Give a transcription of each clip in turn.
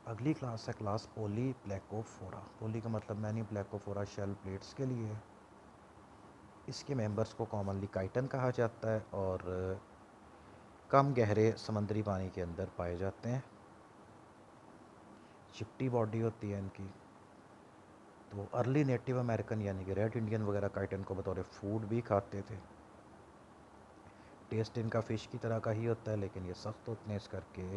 अगली क्लास है क्लास पोली प्लेकोफोरा। पोली का मतलब मैनी, प्लेकोफोरा शेल प्लेट्स के लिए है। इसके मेंबर्स को कॉमनली काइटन कहा जाता है और कम गहरे समुद्री पानी के अंदर पाए जाते हैं। चिपटी बॉडी होती है इनकी। तो अर्ली नेटिव अमेरिकन यानी कि रेड इंडियन वगैरह काइटन को बतौर फूड भी खाते थे। टेस्ट इनका फ़िश की तरह का ही होता है, लेकिन ये सख्त होते हैं, इस करके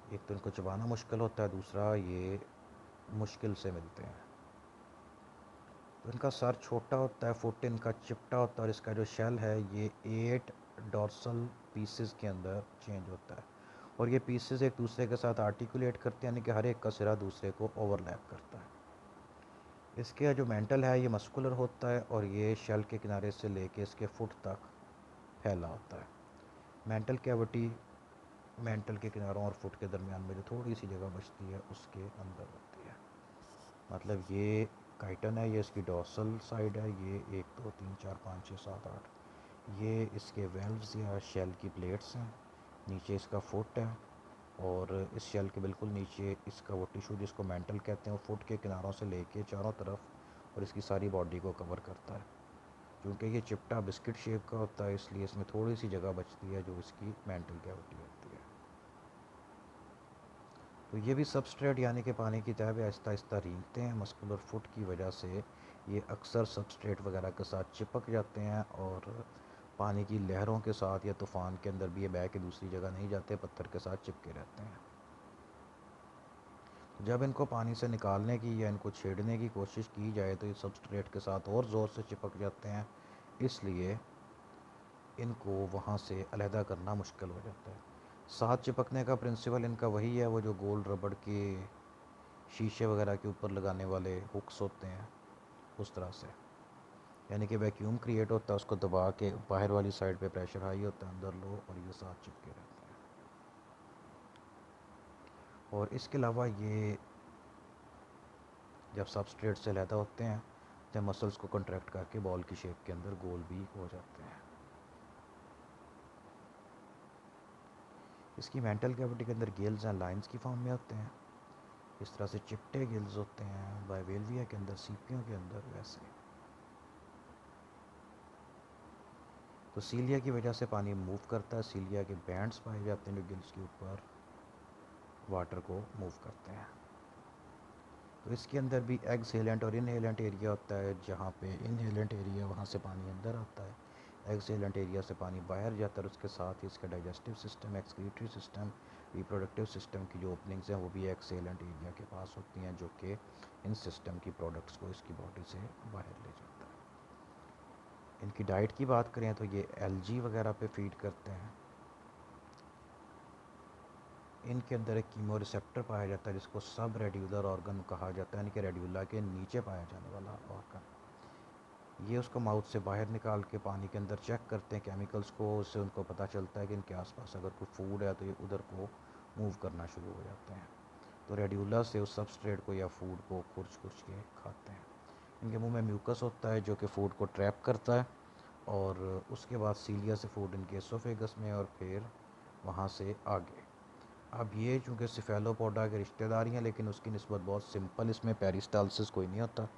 एक तो इनको चबाना मुश्किल होता है, दूसरा ये मुश्किल से मिलते हैं। तो इनका सर छोटा होता है, फुट इनका चिपटा होता है और इसका जो शेल है ये 8 डॉर्सल पीसेस के अंदर चेंज होता है। और ये पीसेस एक दूसरे के साथ आर्टिकुलेट करते हैं, यानी कि हर एक का सिरा दूसरे को ओवरलैप करता है। इसके जो मेंटल है ये मस्कुलर होता है और ये शेल के किनारे से लेके इसके फुट तक फैला होता है। मेंटल कैविटी मेंटल के किनारों और फुट के दरमियान में जो थोड़ी सी जगह बचती है उसके अंदर होती है। मतलब ये काइटन है, ये इसकी डॉर्सल साइड है, ये 1 2 3 4 5 6 7 8, ये इसके वेल्व्स या शेल की प्लेट्स हैं। नीचे इसका फुट है और इस शेल के बिल्कुल नीचे इसका वो टिश्यू जिसको मेंटल कहते हैं वो फुट के किनारों से लेके चारों तरफ और इसकी सारी बॉडी को कवर करता है। क्योंकि ये चिपटा बिस्किट शेप का होता है इसलिए इसमें थोड़ी सी जगह बचती है जो इसकी मेंटल कैविटी होती है। तो ये भी सबस्ट्रेट यानी कि पानी की तह पे आहिस्ता आहिस्ता रेंगते हैं। मस्कुलर फुट की वजह से ये अक्सर सबस्ट्रेट वगैरह के साथ चिपक जाते हैं और पानी की लहरों के साथ या तूफ़ान के अंदर भी ये बह के दूसरी जगह नहीं जाते, पत्थर के साथ चिपके रहते हैं। जब इनको पानी से निकालने की या इनको छेड़ने की कोशिश की जाए तो ये सबस्ट्रेट के साथ और ज़ोर से चिपक जाते हैं, इसलिए इनको वहाँ से अलहदा करना मुश्किल हो जाता है। साथ चिपकने का प्रिंसिपल इनका वही है, वो जो गोल रबड़ के शीशे वगैरह के ऊपर लगाने वाले हुक्स होते हैं उस तरह से। यानी कि वैक्यूम क्रिएट होता है, उसको दबा के बाहर वाली साइड पे प्रेशर हाई होता है, अंदर लो, और ये साथ चिपके रहते हैं। और इसके अलावा ये जब सबस्ट्रेट से अलहदा होते हैं तो मसल्स को कंट्रैक्ट करके बॉल की शेप के अंदर गोल भी हो जाते हैं। इसकी मेंटल कैविटी के अंदर गिल्स हैं, लाइंस की फॉर्म में होते हैं। इस तरह से चिपटे गिल्स होते हैं बाइवेलविया के अंदर, सीपियों के अंदर वैसे। तो सीलिया की वजह से पानी मूव करता है, सीलिया के बैंड्स पाए जाते हैं जो गिल्स के ऊपर वाटर को मूव करते हैं। तो इसके अंदर भी एक्सहेलेंट और इनहेलेंट एरिया होता है, जहाँ पे इनहेलेंट एरिया वहाँ से पानी अंदर आता है, एक्सहेलेंट एरिया से पानी बाहर जाता है। और उसके साथ ही इसका digestive system, excretory system, reproductive system की जो ओपनिंग्स हैं वो भी एक्सहेलेंट एरिया के पास होती हैं, जो कि इन सिस्टम की प्रोडक्ट्स को इसकी बॉडी से बाहर ले जाता है। इनकी डाइट की बात करें तो ये एलजी वगैरह पे फीड करते हैं। इनके अंदर एक कीमो रिसेप्टर पाया जाता है जिसको सब रेड्यूलर ऑर्गन कहा जाता है, यानी कि रेड्यूला के नीचे पाया जाने वाला ऑर्गन। ये उसको माउथ से बाहर निकाल के पानी के अंदर चेक करते हैं केमिकल्स को, उससे उनको पता चलता है कि इनके आसपास अगर कोई फूड है तो ये उधर को मूव करना शुरू हो जाते हैं। तो रेड्यूला से उस सबस्ट्रेट को या फूड को खुर्च खुर्च के खाते हैं। इनके मुंह में म्यूकस होता है जो कि फ़ूड को ट्रैप करता है और उसके बाद सीलिया से फूड इनके एसोफेगस में और फिर वहाँ से आगे। अब ये चूँकि सिफेलोपोडा के रिश्तेदार हैं, लेकिन उसकी निस्बत बहुत सिंपल, इसमें पेरिस्टालसिस कोई नहीं होता।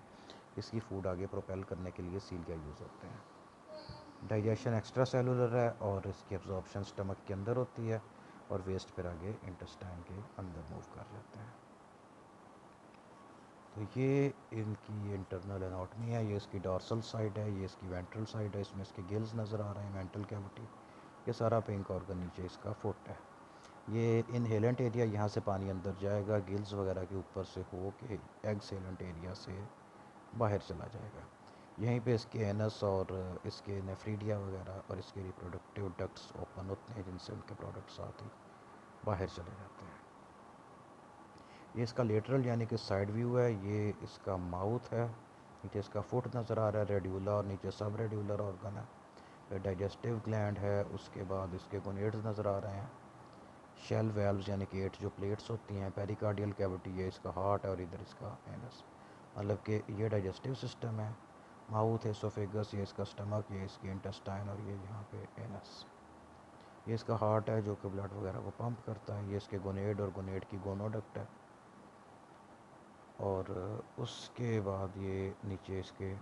इसकी फ़ूड आगे प्रोपेल करने के लिए सीलिया यूज़ होते हैं। डाइजेशन एक्स्ट्रा सेलुलर है और इसकी एब्जॉर्प्शन स्टमक के अंदर होती है और वेस्ट फिर आगे इंटेस्टाइन के अंदर मूव कर जाते हैं। तो ये इनकी इंटरनल एनाटॉमी है, ये इसकी डॉर्सल साइड है, ये इसकी वेंट्रल साइड है, इसमें इसके गिल्स नज़र आ रहे हैं, मेंटल कैविटी, ये सारा पिंक ऑर्गन, नीचे इसका फुट है। ये इनहेलेंट एरिया, यहाँ से पानी अंदर जाएगा, गिल्स वगैरह के ऊपर से हो के एक्सहेलेंट एरिया से बाहर चला जाएगा। यहीं पे इसके एनस और इसके नेफ्रीडिया वगैरह और इसके रिप्रोडक्टिव डक्ट्स ओपन होते हैं जिनसे उनके प्रोडक्ट साथ ही बाहर चले जाते हैं। ये इसका लेटरल यानी कि साइड व्यू है, ये इसका माउथ है, नीचे इसका फुट नज़र आ रहा है रेड्यूला और नीचे सब रेड्यूलर ऑर्गन है। फिर डाइजेस्टिव ग्लैंड है, उसके बाद इसके गोनेड्स नज़र आ रहे हैं, शेल वेल्व्स यानी कि 8 जो प्लेट्स होती हैं, पेरिकार्डियल कैविटी, ये इसका हार्ट है और इधर इसका एनस। मतलब कि ये डाइजेस्टिव सिस्टम है, माउथ एसोफेगस, ये इसका स्टमक, ये इसकी इंटेस्टाइन और ये यहाँ पे एनस। ये इसका हार्ट है जो कि ब्लड वगैरह को पंप करता है, ये इसके गोनेड और गोनेड की गोनोडक्ट है। और उसके बाद ये नीचे इसके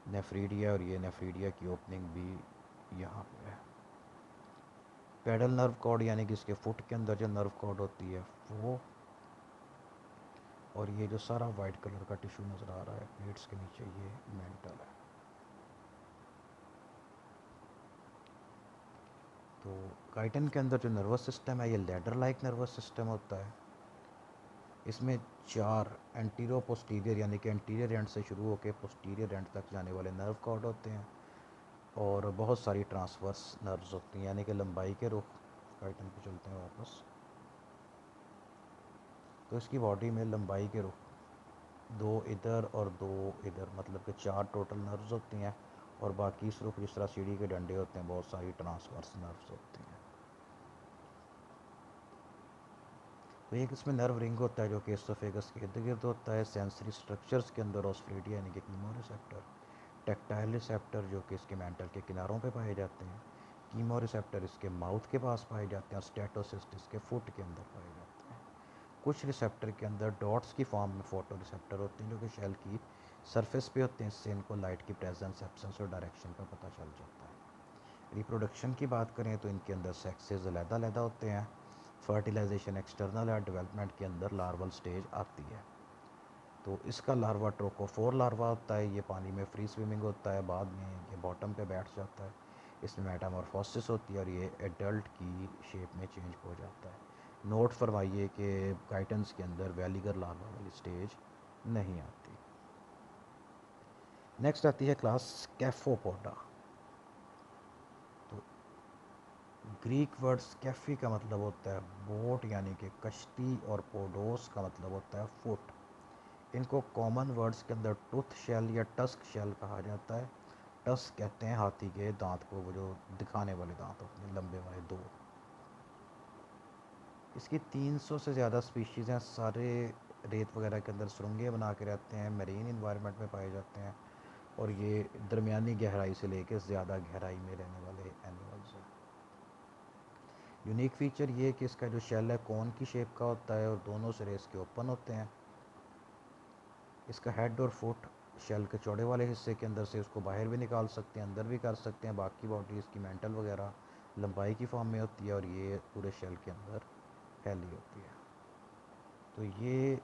नेफ्रीडिया, और ये नेफ्रीडिया की ओपनिंग भी यहाँ पे है। पेडल नर्व कॉर्ड यानी कि इसके फुट के अंदर जो नर्व कॉर्ड होती है वो, और ये जो सारा वाइट कलर का टिश्यू नज़र आ रहा है प्लेट्स के नीचे, ये मेंटल है। तो काइटन के अंदर जो नर्वस सिस्टम है ये लैडर लाइक नर्वस सिस्टम होता है। इसमें 4 एंटीरो पोस्टीरियर यानी कि एंटीरियर एंड से शुरू होकर पोस्टीरियर एंड तक जाने वाले नर्व कॉर्ड होते हैं, और बहुत सारी ट्रांसवर्स नर्व्स होती हैं यानी कि लंबाई के रुख। काइटन पे चलते हैं वापस। तो इसकी बॉडी में लंबाई के रुख 2 इधर और 2 इधर, मतलब कि 4 टोटल नर्व्स होती हैं, और बाकी इस रुख जिस तरह सीढ़ी के डंडे होते हैं बहुत सारी ट्रांसवर्स नर्व्स होती हैं। तो एक इसमें नर्व रिंग होता है जो कि एसोफेगस के इर्द गिर्द होता है। सेंसरी स्ट्रक्चर्स के अंदर ऑस्फ्रेडिया यानी कि कीमोरिसेप्टर, टैक्टाइल रिसेप्टर जो कि इसके मेंटल के किनारों पे पाए जाते हैं, कीमो रिसेप्टर इसके माउथ के पास पाए जाते हैं, और स्टेटोसिस्ट इसके फुट के अंदर पाए जाते हैं। कुछ रिसेप्टर के अंदर डॉट्स की फॉर्म में फोटो रिसेप्टर होते हैं जो कि शेल की सरफेस पे होते हैं। इससे इनको लाइट की प्रेजेंस, एब्सेंस और डायरेक्शन का पता चल जाता है। रिप्रोडक्शन की बात करें तो इनके अंदर सेक्सेस अलग-अलग होते हैं। फर्टिलाइजेशन एक्सटर्नल है, डेवलपमेंट के अंदर लार्वल स्टेज आती है। तो इसका लार्वा ट्रोकोफोर लार्वा होता है, ये पानी में फ्री स्विमिंग होता है, बाद में ये बॉटम पे बैठ जाता है, इसमें मेटामॉर्फोसिस होती है और ये एडल्ट की शेप में चेंज हो जाता है। नोट फरमाइए कि काइटन्स के अंदर वैलिगर लार्वा वाली स्टेज नहीं आती। नेक्स्ट आती है क्लास स्कैफोपोडा। तो ग्रीक वर्ड स्कैफी का मतलब होता है बोट यानी कि कश्ती, और पोडोस का मतलब होता है फुट। इनको कॉमन वर्ड्स के अंदर टूथ शेल या टस्क शेल कहा जाता है। टस्क कहते हैं हाथी के दांत को, वो जो दिखाने वाले दांत होते हैं लंबे वाले 2। इसकी 300 से ज़्यादा स्पीशीज़ हैं, सारे रेत वगैरह के अंदर सुरंगें बना के रहते हैं, मरीन इन्वायरमेंट में पाए जाते हैं, और ये दरमियानी गहराई से लेकर ज़्यादा गहराई में रहने वाले एनिमल्स हैं। यूनिक फीचर ये है कि इसका जो शेल है कोन की शेप का होता है, और दोनों सिरे इसके ओपन होते हैं। इसका हेड और फुट शेल के चौड़े वाले हिस्से के अंदर से उसको बाहर भी निकाल सकते हैं, अंदर भी कर सकते हैं। बाकी बॉडी इसकी मेंटल वगैरह लंबाई की फॉर्म में होती है, और ये पूरे शेल के अंदर फैली होती है। तो ये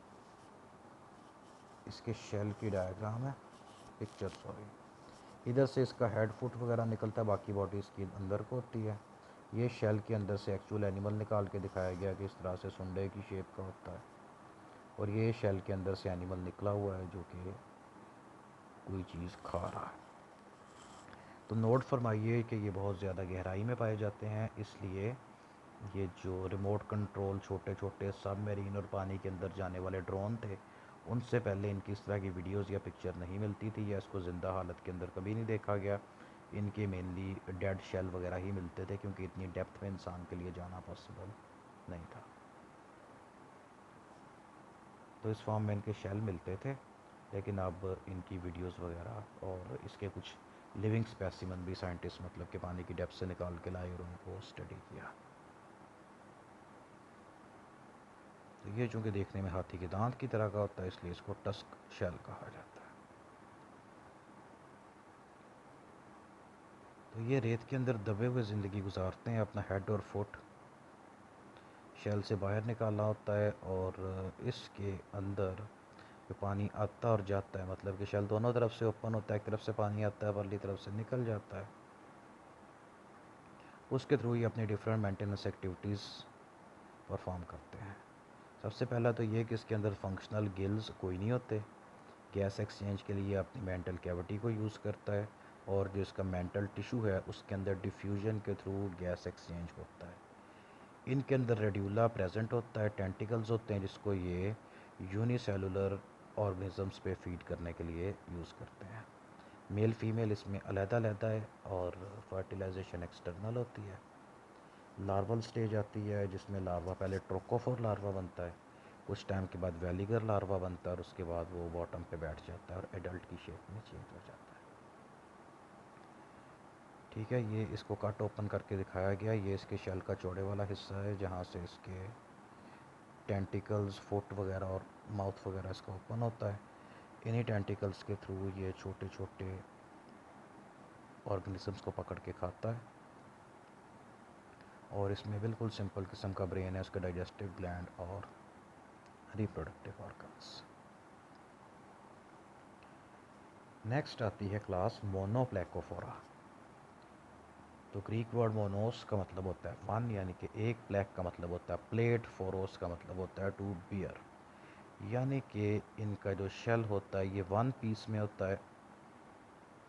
इसके शेल की डायग्राम है, पिक्चर सॉरी। इधर से इसका हेड फुट वगैरह निकलता है, बाकी बॉडी इसकी अंदर को होती है। ये शेल के अंदर से एक्चुअल एनिमल निकाल के दिखाया गया कि इस तरह से सुंडे की शेप का होता है, और ये शेल के अंदर से एनिमल निकला हुआ है जो कि कोई चीज़ खा रहा है। तो नोट फरमाइए कि ये बहुत ज़्यादा गहराई में पाए जाते हैं, इसलिए ये जो रिमोट कंट्रोल छोटे छोटे सबमरीन और पानी के अंदर जाने वाले ड्रोन थे, उनसे पहले इनकी इस तरह की वीडियोस या पिक्चर नहीं मिलती थी, या इसको ज़िंदा हालत के अंदर कभी नहीं देखा गया। इनके मेनली डेड शेल वगैरह ही मिलते थे, क्योंकि इतनी डेप्थ में इंसान के लिए जाना पॉसिबल नहीं था। तो इस फॉर्म में इनके शेल मिलते थे, लेकिन अब इनकी वीडियोस वगैरह और इसके कुछ लिविंग स्पेसिमन भी साइंटिस्ट मतलब कि पानी की डेप्थ से निकाल के लाए और उनको स्टडी किया। तो ये चूँकि देखने में हाथी के दांत की तरह का होता है, इसलिए इसको टस्क शेल कहा जाता है। तो ये रेत के अंदर दबे हुए ज़िंदगी गुजारते हैं, अपना हेड और फुट शेल से बाहर निकालना होता है, और इसके अंदर जो पानी आता और जाता है, मतलब कि शेल दोनों तरफ से ओपन होता है, एक तरफ से पानी आता है, परली तरफ से निकल जाता है। उसके थ्रू ही अपनी डिफरेंट मेंटेनेंस एक्टिविटीज़ परफॉर्म करते हैं। सबसे पहला तो ये कि इसके अंदर फंक्शनल गिल्स कोई नहीं होते। गैस एक्सचेंज के लिए अपनी मेंटल कैविटी को यूज़ करता है, और जो इसका मेंटल टिश्यू है उसके अंदर डिफ्यूजन के थ्रू गैस एक्सचेंज होता है। इनके अंदर रेड्यूला प्रेजेंट होता है, टेंटिकल्स होते हैं जिसको ये यूनिसेलुलर ऑर्गेनिजम्स पे फीड करने के लिए यूज़ करते हैं। मेल फीमेल इसमें अलग-अलग है, और फर्टिलाइजेशन एक्सटर्नल होती है। लार्वल स्टेज आती है जिसमें लार्वा पहले ट्रोकोफोर लार्वा बनता है, कुछ टाइम के बाद वैलिगर लार्वा बनता है, और उसके बाद वो बॉटम पे बैठ जाता है और एडल्ट की शेप में चेंज हो जाता है। ठीक है, ये इसको कट ओपन करके दिखाया गया। ये इसके शेल का चौड़े वाला हिस्सा है जहाँ से इसके टेंटिकल्स, फुट वगैरह और माउथ वगैरह इसका ओपन होता है। इन्हीं टेंटिकल्स के थ्रू ये छोटे छोटे ऑर्गेनिजम्स को पकड़ के खाता है। और इसमें बिल्कुल सिंपल किस्म का ब्रेन है, उसका डाइजेस्टिव ग्लैंड और रिप्रोडक्टिव ऑर्गन्स। नेक्स्ट आती है क्लास मोनोप्लेकोफोरा। तो ग्रीक वर्ड मोनोस का मतलब होता है वन, यानी कि एक, प्लेक का मतलब होता है प्लेट, फोरोस का मतलब होता है टू बियर, यानी कि इनका जो शेल होता है ये वन पीस में होता है,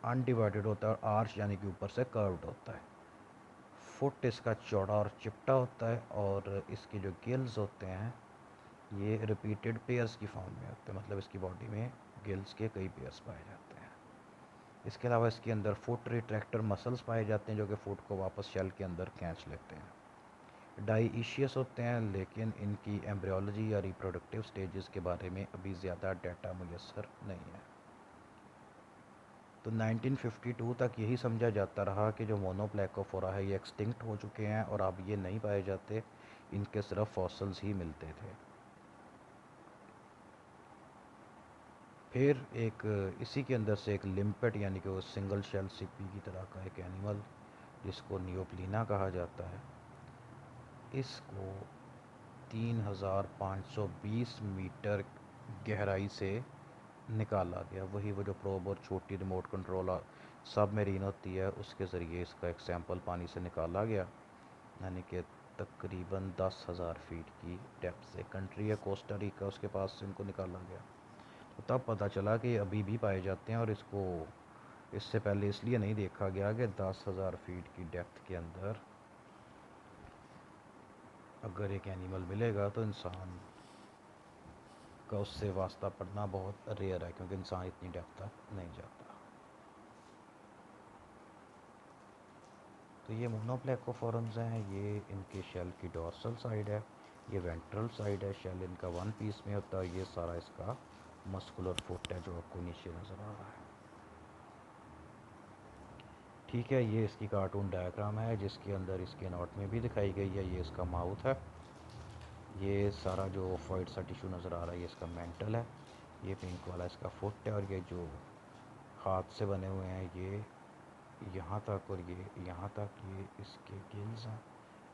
अनडिवाइडेड होता है और आर्च यानी कि ऊपर से कर्व्ड होता है। फुट इसका चौड़ा और चिपटा होता है और इसके जो गिल्स होते हैं ये रिपीटेड पेयर्स की फॉर्म में होते हैं, मतलब इसकी बॉडी में गिल्स के कई पेयर्स पाए जाते हैं। इसके अलावा इसके अंदर फुट रिट्रैक्टर मसल्स पाए जाते हैं जो कि फुट को वापस शेल के अंदर खींच लेते हैं। डाइशियस होते हैं, लेकिन इनकी एम्ब्रियोलॉजी या रिप्रोडक्टिव स्टेजेस के बारे में अभी ज़्यादा डाटा मुयस्सर नहीं है। तो 1952 तक यही समझा जाता रहा कि जो मोनोप्लेकोफोरा है ये एक्सटिंक्ट हो चुके हैं और अब ये नहीं पाए जाते, इनके सिर्फ फॉसल्स ही मिलते थे। फिर एक इसी के अंदर से एक लिम्पेट यानी कि वो सिंगल शेल सिपी की तरह का एक एनिमल जिसको नियोप्लीना कहा जाता है, इसको 3520 मीटर गहराई से निकाला गया। वही वो जो प्रोब और छोटी रिमोट कंट्रोल सबमरीन होती है उसके ज़रिए इसका एक सैंपल पानी से निकाला गया, यानी कि तकरीबन 10,000 फीट की डेप्थ से। कंट्री है कोस्टा रिका, उसके पास से इनको निकाला गया। तो तब पता चला कि ये अभी भी पाए जाते हैं और इसको इससे पहले इसलिए नहीं देखा गया कि 10,000 फीट की डेप्थ के अंदर अगर एक एनिमल मिलेगा तो इंसान का उससे वास्ता पड़ना बहुत रेयर है, क्योंकि इंसान इतनी डेप्थ तक नहीं जाता। तो ये मोनोप्लेकोफोरम्स हैं, ये इनके शेल की डोर्सल साइड है, ये वेंट्रल साइड है, शेल इनका वन पीस में होता है, ये सारा इसका मस्कुलर फुट है जो आपको नीचे नज़र आ रहा है। ठीक है, ये इसकी कार्टून डायग्राम है जिसके अंदर इसकी एनाटॉमी भी दिखाई गई है। ये इसका माउथ है, ये सारा जो ऑफाइड सा टिश्यू नज़र आ रहा है ये इसका मेंटल है, ये पिंक वाला इसका फुट है, और ये जो हाथ से बने हुए हैं ये यहाँ तक और ये यहाँ तक, ये इसके गिल्स हैं,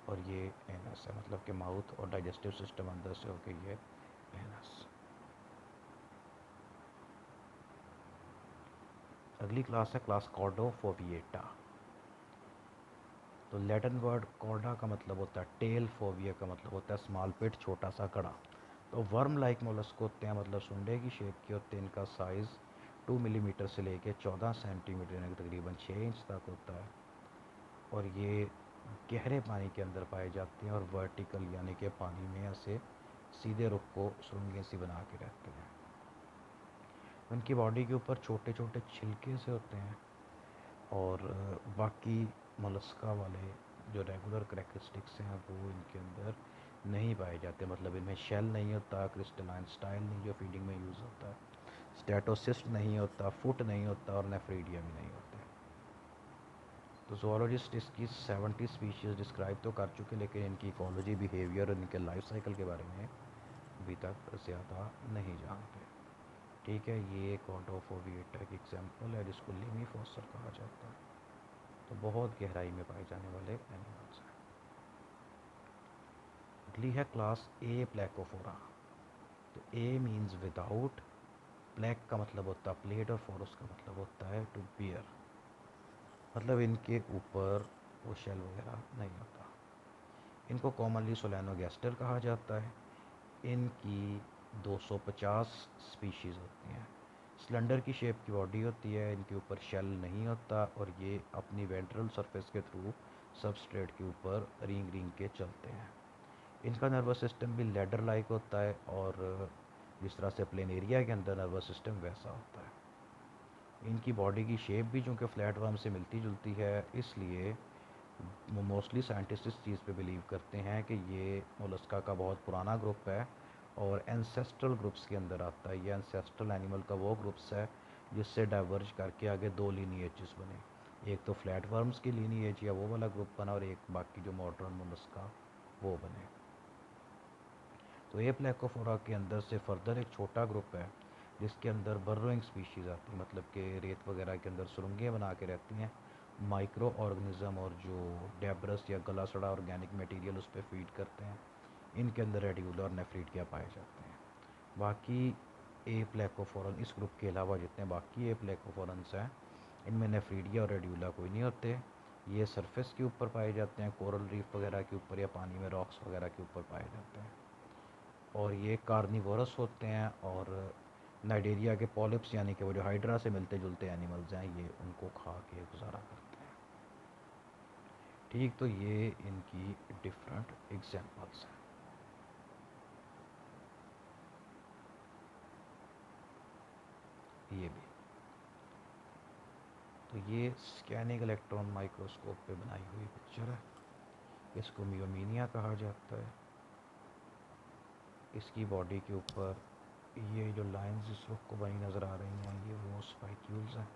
और ये एनस है, मतलब कि माउथ और डाइजेस्टिव सिस्टम अंदर से होके ये एनस। अगली क्लास है क्लास कॉर्डोफोविएटा। तो लैटिन वर्ड कॉर्डा का मतलब होता है टेल, फोविया का मतलब होता है स्मॉल पिट, छोटा सा कड़ा। तो वर्म लाइक मोलस्क होते हैं, मतलब सुंडे की शेप के होते हैं। इनका साइज़ 2 मिलीमीटर से लेके 14 सेंटीमीटर यानी तकरीबन 6 इंच तक होता है, और ये गहरे पानी के अंदर पाए जाते हैं और वर्टिकल यानी कि पानी में ऐसे सीधे रुख को सुरंगें सी बना के रहते हैं। उनकी बॉडी के ऊपर छोटे छोटे छिलके से होते हैं, और बाकी मोलस्का वाले जो रेगुलर करेक्टरिस्टिक्स हैं वो इनके अंदर नहीं पाए जाते, मतलब इनमें शेल नहीं होता, क्रिस्टलाइन स्टाइल नहीं जो फीडिंग में यूज़ होता है, स्टेटोसिस्ट नहीं होता, फुट नहीं होता, और नेफ्रीडिया भी नहीं होते। तो जोलॉजिस्ट इसकी 70 स्पीशीज़ डिस्क्राइब तो कर चुके, लेकिन इनकी इकोलॉजी, बिहेवियर और इनके लाइफ साइकिल के बारे में अभी तक ज़्यादा नहीं जानते। ठीक है, ये कॉर्डोफोविएटा की एग्जाम्पल है जिसको लिमी फॉस्टर कहा जाता है। तो बहुत गहराई में पाए जाने वाले एनिमल्स हैं। अगली है क्लास ए प्लेकोफोरा। तो ए मीन्स विदाउट, प्लेक का मतलब होता है प्लेट, और फोरस का मतलब होता है टू बियर, मतलब इनके ऊपर वो शेल वगैरह नहीं होता। इनको कॉमनली सोलैनोगैस्टर कहा जाता है। इनकी 250 स्पीशीज़ होती हैं। सिलेंडर की शेप की बॉडी होती है, इनके ऊपर शेल नहीं होता, और ये अपनी वेंट्रल सरफेस के थ्रू सबस्ट्रेट के ऊपर रिंग रिंग के चलते हैं। इनका नर्वस सिस्टम भी लेडर लाइक होता है, और जिस तरह से प्लेनेरिया के अंदर नर्वस सिस्टम वैसा होता है। इनकी बॉडी की शेप भी चूँकि फ्लैट वर्म से मिलती जुलती है, इसलिए मोस्टली साइंटिस्ट इस चीज़ पे बिलीव करते हैं कि ये मोलस्का का बहुत पुराना ग्रुप है और एंसेस्ट्रल ग्रुप्स के अंदर आता है। ये एंसेस्ट्रल एनिमल का वो ग्रुप्स है जिससे डाइवर्ज करके आगे दो लीनिएजेस बने, एक तो फ्लैट वर्म्स की लीनिएज या वो वाला ग्रुप बना, और एक बाकी जो मॉडर्न मोलस्का वो बने। तो ए प्लेकोफोरा के अंदर से फर्दर एक छोटा ग्रुप है जिसके अंदर बर्रोइंग स्पीशीज़ आती है, मतलब कि रेत वगैरह के अंदर सुरंगें बना के रहती हैं। माइक्रो ऑर्गेनिज्म और जो डेब्रस या गला सड़ा ऑर्गेनिक मटेरियल उस पर फीड करते हैं, इनके अंदर रेडिकुला और नेफ्रीडिया पाए जाते हैं। बाकी ए प्लेकोफोरन इस ग्रुप के अलावा जितने बाकी ए प्लेकोफोरन्स हैं, इनमें नेफ्रीडिया और रेडिकुला कोई नहीं होते। ये सरफेस के ऊपर पाए जाते हैं, कोरल रीफ वगैरह के ऊपर या पानी में रॉक्स वगैरह के ऊपर पाए जाते हैं। और ये कार्निवोरस होते हैं और नाइडेरिया के पॉलिप्स यानी कि वो जो हाइड्रा से मिलते जुलते एनिमल्स हैं, ये उनको खा के गुजारा करते हैं। ठीक, तो ये इनकी डिफरेंट एग्जांपल्स हैं। ये भी, तो ये स्कैनिंग इलेक्ट्रॉन माइक्रोस्कोप पे बनाई हुई पिक्चर है। इसको मियोमीनिया कहा जाता है। इसकी बॉडी के ऊपर ये जो लाइंस इस वक्त को बनी नज़र आ रही हैं, ये वो स्पाइक्यूल्स हैं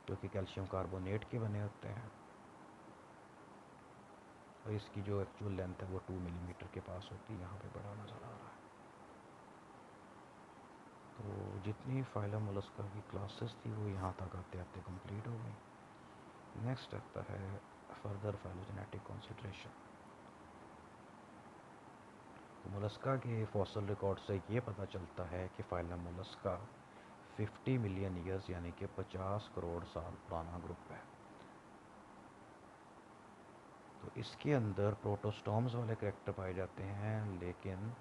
जो कि कैल्शियम कार्बोनेट के बने होते हैं। और इसकी जो एक्चुअल लेंथ है वो 2 मिलीमीटर के पास होती है, यहाँ पे बड़ा नज़र आ रहा है। तो जितनी फाइलम मोलस्का की क्लासेस थी वो यहाँ तक आते आते कंप्लीट हो गई। नेक्स्ट आता है फर्दर फाइलोजेनेटिक कंसिडरेशन। तो मोलस्का के फॉसल रिकॉर्ड से ये पता चलता है कि फाइलम मोलस्का 50 मिलियन ईयर्स यानी कि 50 करोड़ साल पुराना ग्रुप है। तो इसके अंदर प्रोटोस्टॉम्स वाले करैक्टर पाए जाते हैं, लेकिन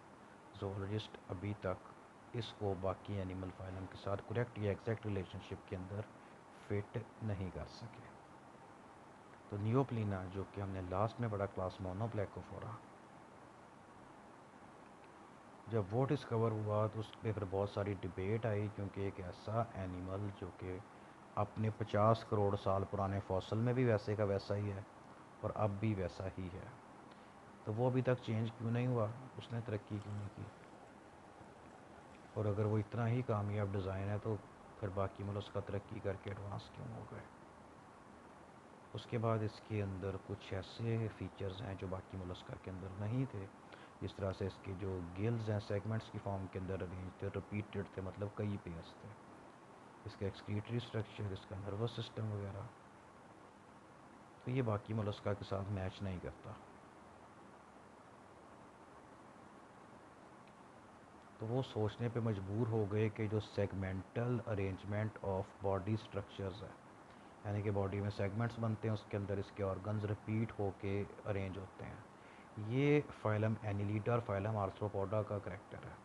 ज़ूलॉजिस्ट अभी तक इसको बाकी एनिमल फाइलम के साथ करेक्ट या एग्जैक्ट रिलेशनशिप के अंदर फिट नहीं कर सके। तो नियोप्लीना जो कि हमने लास्ट में पढ़ा क्लास मोनोप्लेकोफोरा, जब वो डिस्कवर हुआ तो उस पर फिर बहुत सारी डिबेट आई, क्योंकि एक ऐसा एनिमल जो कि अपने 50 करोड़ साल पुराने फॉसल में भी वैसे का वैसा ही है और अब भी वैसा ही है, तो वो अभी तक चेंज क्यों नहीं हुआ, उसने तरक्की क्यों नहीं की। और अगर वो इतना ही कामयाब डिज़ाइन है तो फिर बाकी मोलस्का तरक्की करके एडवांस क्यों हो गए। उसके बाद इसके अंदर कुछ ऐसे फीचर्स हैं जो बाकी मोलस्का के अंदर नहीं थे, जिस तरह से इसके जो गिल्स हैं सेगमेंट्स की फॉर्म के अंदर अरेंज थे, रिपीटेड थे, मतलब कई पेयर्स थे। इसका एक्सक्रीटरी स्ट्रक्चर, इसका नर्वस सिस्टम वगैरह, तो ये बाकी मोलस्का के साथ मैच नहीं करता। तो वो सोचने पे मजबूर हो गए कि जो segmental arrangement of body structures है, यानी कि बॉडी में सेगमेंट्स बनते हैं, उसके अंदर इसके ऑर्गन्स रिपीट होके अरेंज होते हैं, ये फाइलम एनिलीडा और फाइलम आर्थ्रोपोडा का करैक्टर है,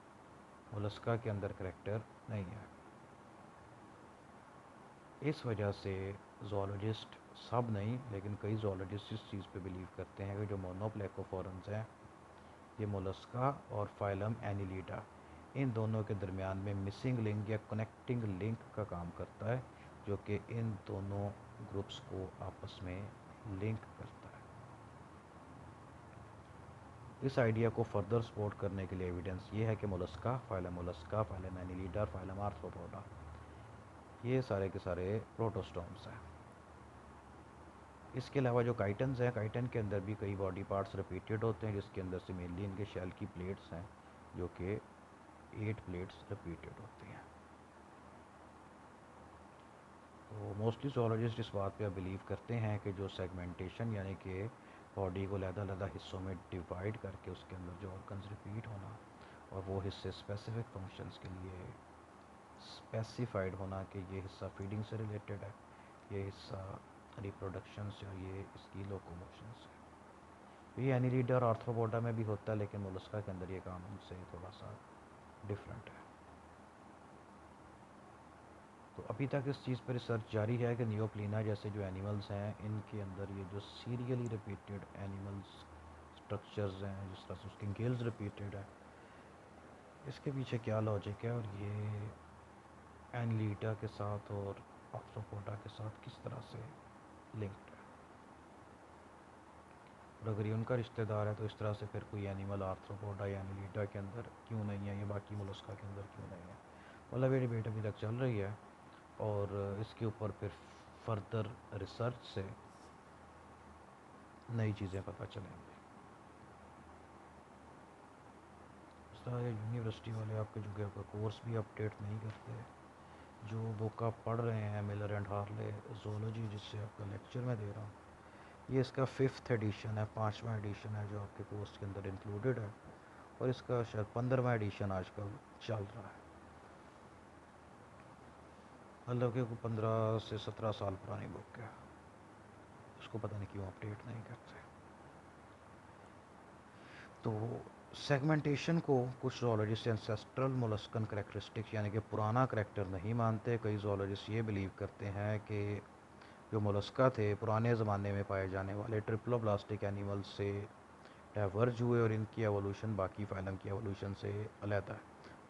मोलस्का के अंदर करैक्टर नहीं है। इस वजह से जोलॉजिस्ट, सब नहीं लेकिन कई जोलॉजिस्ट इस चीज़ पे बिलीव करते हैं कि जो मोनोप्लेकोफोरन्स हैं, ये मोलस्का और फाइलम एनिलीडा, इन दोनों के दरमियान में मिसिंग लिंक या कनेक्टिंग लिंक का काम करता है, जो कि इन दोनों ग्रुप्स को आपस में लिंक करता है। इस आइडिया को फर्दर सपोर्ट करने के लिए एविडेंस ये है कि Mollusca, phylum Annelida, phylum arthropoda, ये सारे के सारे प्रोटोस्टॉम्स हैं। इसके अलावा जो काइटन्स हैं, काइटन के अंदर भी कई बॉडी पार्ट्स रिपीटेड होते हैं, जिसके अंदर से मेनली इनके शेल की प्लेट्स हैं जो कि 8 प्लेट्स रिपीटेड होती हैं। तो मोस्टली जोलॉजिस्ट इस बात पे बिलीव करते हैं कि जो सेगमेंटेशन यानी कि बॉडी को अलग-अलग हिस्सों में डिवाइड करके उसके अंदर जो ऑर्गन्स रिपीट होना और वो हिस्से स्पेसिफिक फंक्शंस के लिए स्पेसिफाइड होना कि ये हिस्सा फीडिंग से रिलेटेड है, ये हिस्सा रिप्रोडक्शन से, और ये इसकी लोकोमोशन से। तो ये एनिलीडा और आर्थ्रोपोडा में भी होता है, लेकिन मोलस्का के अंदर ये काम उनसे थोड़ा सा डिफरेंट है। तो अभी तक इस चीज़ पर रिसर्च जारी है कि नियोप्लीना जैसे जो एनिमल्स हैं, इनके अंदर ये जो सीरियली रिपीटेड एनिमल्स स्ट्रक्चर्स हैं, जिस तरह से उसके गिल्स रिपीटेड है, इसके पीछे क्या लॉजिक है और ये एनिलीडा के साथ और आर्थ्रोपोडा के साथ किस तरह से लिंक्ड है। और अगर ये उनका रिश्तेदार है तो इस तरह से फिर कोई एनिमल आर्थ्रोपोडा या एनिलीडा के अंदर क्यों नहीं है, या बाकी मोलस्का के अंदर क्यों नहीं है। मतलब ये डिबेट अभी तक चल रही है और इसके ऊपर फिर फर्दर रिसर्च से नई चीज़ें पता चलेंगी। मसला है यूनिवर्सिटी वाले आपके जो कि आपका कोर्स भी अपडेट नहीं करते। जो बुक आप पढ़ रहे हैं मिलर एंड हार्ले ज़ूलॉजी जिससे आपका लेक्चर मैं दे रहा हूँ, ये इसका 5th एडिशन है, 5वां एडिशन है जो आपके कोर्स के अंदर इंक्लूडेड है, और इसका शायद 15वां एडिशन आजकल चल रहा है। मतलब कि 15 से 17 साल पुरानी बुक है, उसको पता नहीं क्यों अपडेट नहीं करते। तो सेगमेंटेशन को कुछ जोलॉजिस्ट एंसेस्ट्रल मोलस्कन करेक्टरिस्टिक्स यानी कि पुराना करेक्टर नहीं मानते। कई जोलॉजिस्ट ये बिलीव करते हैं कि जो मोलस्का थे पुराने ज़माने में पाए जाने वाले ट्रिप्लोब्लास्टिक एनिमल से डाइवर्ज हुए और इनकी एवोल्यूशन बाकी फाइलम की एवोल्यूशन से अलग है,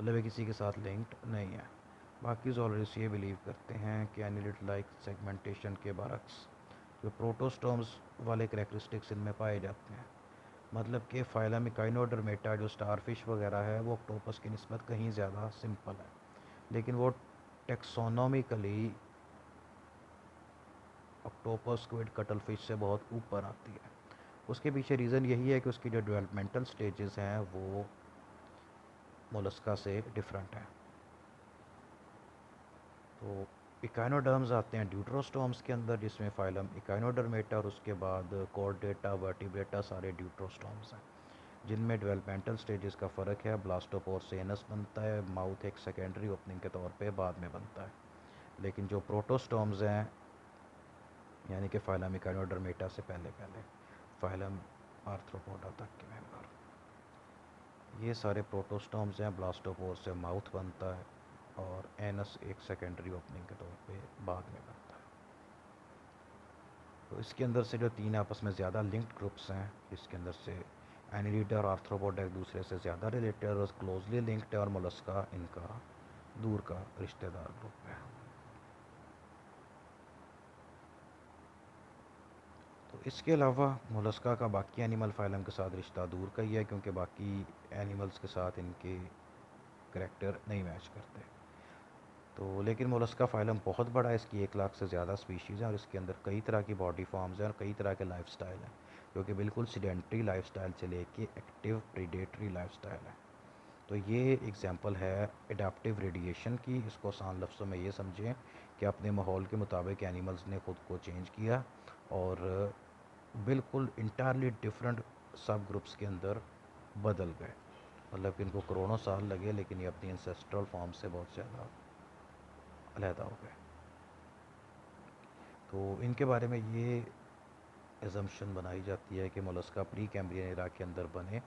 मतलब ये किसी के साथ लिंक्ड नहीं है। बाकी जोलॉजिस्ट ये बिलीव करते हैं कि एनिलिड लाइक सेगमेंटेशन के बरक्स जो प्रोटोस्टॉम्स वाले करेक्टरिस्टिक्स इनमें पाए जाते हैं, मतलब कि फाइलम इकाइनोडर्मेटा जो स्टारफिश वगैरह है वो ऑक्टोपस की निस्बत कहीं ज़्यादा सिंपल है, लेकिन वो taxonomically octopus squid cuttle fish से बहुत ऊपर आती है। उसके पीछे रीज़न यही है कि उसकी जो डेवलपमेंटल स्टेजेस हैं वो मोलस्का से डिफरेंट हैं। तो इकाइनोडर्म्स आते हैं ड्यूट्रोस्टोम्स के अंदर, जिसमें फाइलम इकाइनोडर्मेटा और उसके बाद कॉर्डेटा वर्टिब्रेटा सारे ड्यूट्रोस्टोम्स हैं, जिनमें डेवलपमेंटल स्टेजेस का फ़र्क है। ब्लास्टोपोर से एनस बनता है, माउथ एक सेकेंडरी ओपनिंग के तौर पे बाद में बनता है। लेकिन जो प्रोटोस्टोम्स हैं यानी कि फाइलम इकाइनोडर्मेटा से पहले पहले फाइलम आर्थ्रोपोडा तक के मेंबर, ये सारे प्रोटोस्टोम्स हैं। ब्लास्टोपोर से माउथ बनता है और एनस एक सेकेंडरी ओपनिंग के तौर पे बाद में बनता है। तो इसके अंदर से जो तीन आपस में ज़्यादा लिंक्ड ग्रुप्स हैं, इसके अंदर से एनिलिडा और आर्थ्रोपोडा एक दूसरे से ज़्यादा रिलेटेड और क्लोजली लिंक्ड है, और मोलस्का इनका दूर का रिश्तेदार ग्रुप है। तो इसके अलावा मोलस्का का बाकी एनिमल फाइलम के साथ रिश्ता दूर का ही है, क्योंकि बाकी एनिमल्स के साथ इनके करैक्टर नहीं मैच करते। तो लेकिन मोलस्का फाइलम बहुत बड़ा है, इसकी 1 लाख से ज़्यादा स्पीशीज़ हैं और इसके अंदर कई तरह की बॉडी फॉर्म्स हैं और कई तरह के लाइफस्टाइल हैं, जो कि बिल्कुल सीडेंट्री लाइफस्टाइल से लेके एक्टिव प्रीडेटरी लाइफस्टाइल है। तो ये एग्जांपल है एडाप्टिव रेडिएशन की। इसको आसान लफ्ज़ों में ये समझें कि अपने माहौल के मुताबिक एनिमल्स ने ख़ुद को चेंज किया और बिल्कुल इंटायरली डिफरेंट सब ग्रुप्स के अंदर बदल गए। मतलब कि इनको करोड़ों साल लगे, लेकिन ये अपनी एंसेस्ट्रल फॉर्म से बहुत ज़्यादा अलहदा हो गए। तो इनके बारे में ये एजम्पशन बनाई जाती है कि मोलस्का प्री कैम्ब्रियन एरा के अंदर बने।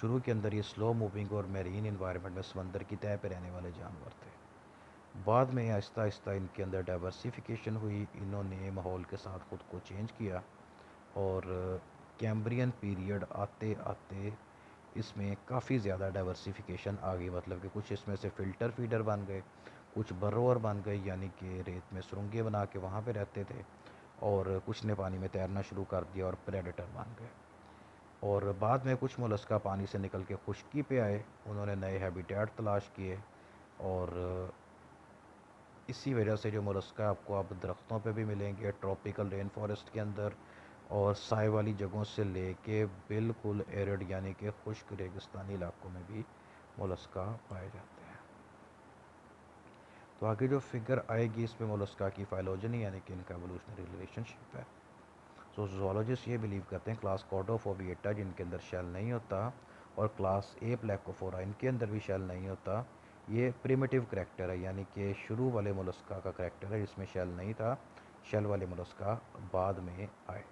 शुरू के अंदर ये स्लो मूविंग और मेरीन इन्वायरमेंट में समंदर की तह पर रहने वाले जानवर थे। बाद में आहिस्ता आहिस्ता इनके अंदर डाइवर्सिफिकेशन हुई, इन्होंने माहौल के साथ ख़ुद को चेंज किया और कैम्ब्रियन पीरियड आते आते इसमें काफ़ी ज़्यादा डाइवर्सिफिकेशन आ गई। मतलब कि कुछ इसमें से फ़िल्टर फीडर बन गए, कुछ बर्रोअर बन गए यानी कि रेत में सुरंगें बना के वहाँ पे रहते थे, और कुछ ने पानी में तैरना शुरू कर दिया और प्रेडेटर बन गए। और बाद में कुछ मोलस्का पानी से निकल के खुश्की पे आए, उन्होंने नए हैबिटेट तलाश किए, और इसी वजह से जो मोलस्का आपको अब दरख्तों पे भी मिलेंगे, ट्रॉपिकल रेन फॉरेस्ट के अंदर और साए वाली जगहों से लेके बिल्कुल एरिड यानी कि खुश्क रेगिस्तानी इलाकों में भी मोलस्का पाए जाते हैं। तो आगे जो फिगर आएगी इसमें मोलस्का की फाइलोजनी यानी कि इनका एवोल्यूशनरी रिलेशनशिप है। सो जोलॉजिस्ट ये बिलीव करते हैं क्लास कॉर्डोफोबिएटा जिनके अंदर शेल नहीं होता और क्लास ए प्लेकोफोरा इनके अंदर भी शेल नहीं होता, ये प्रिमिटिव करैक्टर है, यानी कि शुरू वाले मोलस्का का करैक्टर है जिसमें शेल नहीं था। शेल वाले मोलस्का बाद में आए।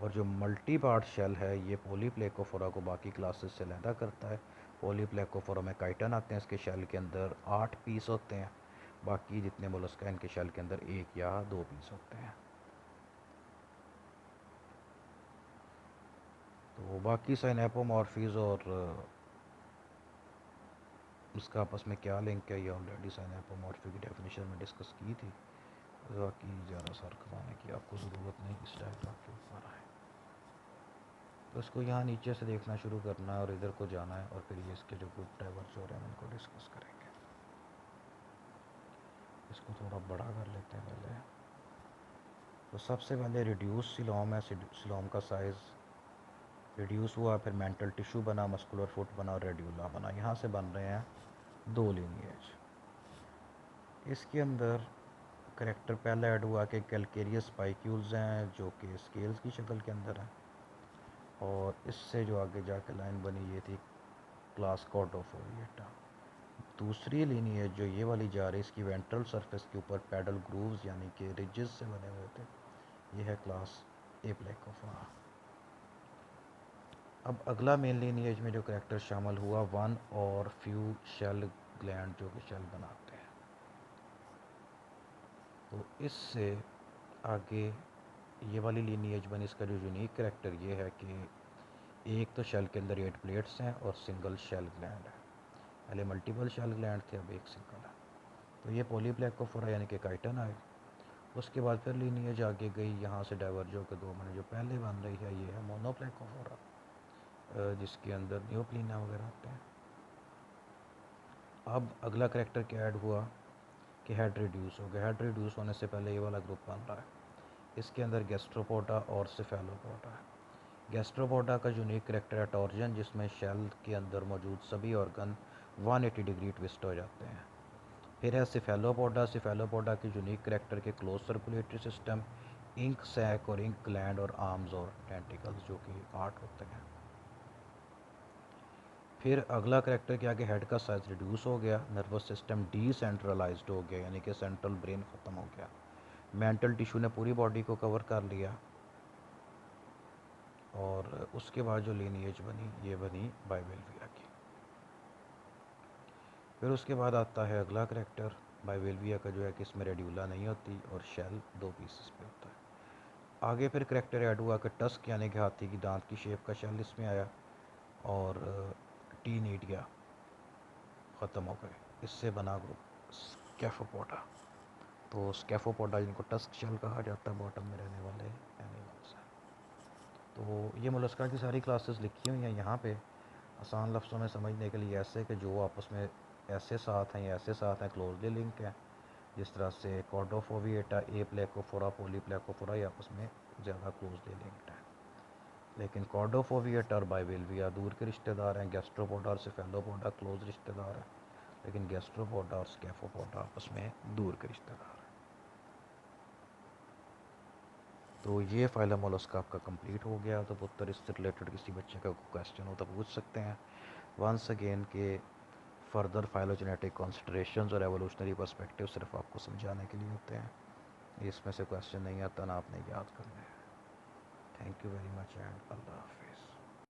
और जो मल्टी पार्ट शेल है ये पॉलीप्लेकोफोरा को बाकी क्लासेस से अलहदा करता है। पॉलीप्लेकोफोरा में काइटन आते हैं, इसके शेल के अंदर 8 पीस होते हैं, बाकी जितने मोलस्का इनके शेल के अंदर 1 या 2 पीस होते हैं। तो बाकी साइनेपोमॉर्फीज और उसका आपस में क्या लिंक है ये ऑलरेडी साइनेपोमॉर्फी की डेफिनेशन में डिस्कस की थी, बाकी ज़्यादा सर खपाने की आपको ज़रूरत नहीं इस डायग्राम के ऊपर है। तो इसको यहाँ नीचे से देखना शुरू करना है और इधर को जाना है, और फिर ये इसके जो ग्रुप डाइवर्स हो रहे हैं उनको डिस्कस करेंगे। इसको थोड़ा बड़ा कर लेते हैं पहले। तो सबसे पहले रिड्यूस सिलोम है, सिलोम का साइज़ रिड्यूस हुआ, फिर मेंटल टिश्यू बना, मस्कुलर फुट बना और रेड्यूला बना। यहाँ से बन रहे हैं दो लीनिएज। इसके अंदर करेक्टर पहला ऐड हुआ कि कैलकेरियस स्पाइक्यूल्स हैं जो कि स्केल्स की शक्ल के अंदर हैं, और इससे जो आगे जाके लाइन बनी ये थी क्लास कॉर्डोफोरिएटा। दूसरी लीनिएज जो ये वाली जा रही, इसकी वेंट्रल सरफेस के ऊपर पैडल ग्रूव्स यानी कि रिजेस से बने हुए थे, ये है क्लास एप्लेकोफोरा। अब अगला मेन लीनिएज में जो करेक्टर शामिल हुआ, वन और फ्यू शेल ग्लैंड जो कि शेल बनाते हैं। तो इससे आगे ये वाली लीनिएज बनी। इसका जो यूनिक करेक्टर ये है कि एक तो शेल के अंदर 8 प्लेट्स हैं और सिंगल शेल ग्लैंड है। पहले मल्टीपल शेल ग्लैंड थे, अब एक सिंगल है। तो ये पॉलीप्लेकोफोरा यानी कि काइटन आए। उसके बाद फिर लीनिएज आगे गई, यहाँ से डाइवर्ज होकर दो बने। जो पहले बन रही है ये है मोनोप्लेकोफोरा, जिसके अंदर न्यूक्लिना वगैरह आते हैं। अब अगला करेक्टर क्या ऐड हुआ कि हेड रिड्यूस हो गया। हेड रिड्यूस होने से पहले ये वाला ग्रुप बन रहा है। इसके अंदर गैस्ट्रोपोडा और सेफेलोपोडा है। गैस्ट्रोपोडा का यूनिक करेक्टर है टॉर्जन, जिसमें शेल के अंदर मौजूद सभी ऑर्गन 180 डिग्री ट्विस्ट हो जाते हैं। फिर है सेफेलोपोडा। सेफेलोपोडा के यूनिक करेक्टर के close circulatory system, ink sac और इंक ग्लैंड और आर्म्स और टेंटिकल्स जो कि 8 होते हैं। फिर अगला करेक्टर क्या कि हेड का साइज रिड्यूस हो गया, नर्वस सिस्टम डिसेंट्रलाइज्ड हो गया यानी कि सेंट्रल ब्रेन ख़त्म हो गया, मेंटल टिश्यू ने पूरी बॉडी को कवर कर लिया। और उसके बाद जो लीनिएज बनी ये बनी बाइवेल्विया की। फिर उसके बाद आता है अगला करेक्टर बाइवेल्विया का, जो है कि इसमें रेड्यूला नहीं होती और शेल दो पीसेस पे होता है। आगे फिर करेक्टर ऐड हुआ कि टस्क यानी कि हाथी की दांत की शेप का शेल इसमें आया, और टी नीडिया ख़त्म हो गए। इससे बना ग्रुप स्कैफोपोडा। तो स्कैफोपोडा जिनको टस्क शेल कहा जाता है, बॉटम में रहने वाले एनिमल्स हैं। तो ये मोलस्का की सारी क्लासेस लिखी हुई हैं यहाँ पे आसान लफ्ज़ों में समझने के लिए, ऐसे कि जो आपस में ऐसे साथ हैं या ऐसे साथ हैं क्लोजली लिंक हैं। जिस तरह से कॉर्डोफोविएटा, एप्लेकोफोरा, पॉलीप्लेकोफोरा ये आपस में ज़्यादा क्लोजली लिंक्ड हैं। लेकिन कॉर्डोफोविएटा और बाइवेल्विया दूर के रिश्तेदार हैं। गैस्ट्रोपोडा और सेफेलोपोडा क्लोज रिश्तेदार हैं, लेकिन गैस्ट्रोपोडा और स्कैफोपोडा आपस में दूर के रिश्तेदार हैं। तो ये फाइलम मोलस्का आपका कंप्लीट हो गया। तो पुत्र इससे रिलेटेड किसी बच्चे का कोई क्वेश्चन हो तो पूछ सकते हैं। वंस अगेन के फर्दर फाइलोजेनेटिक कंसिडरेशंस और एवोल्यूशनरी पर्सपेक्टिव सिर्फ आपको समझाने के लिए होते हैं, इसमें से क्वेश्चन नहीं आता ना आपने याद करना है। Thank you very much and अल्लाह हाफिज़।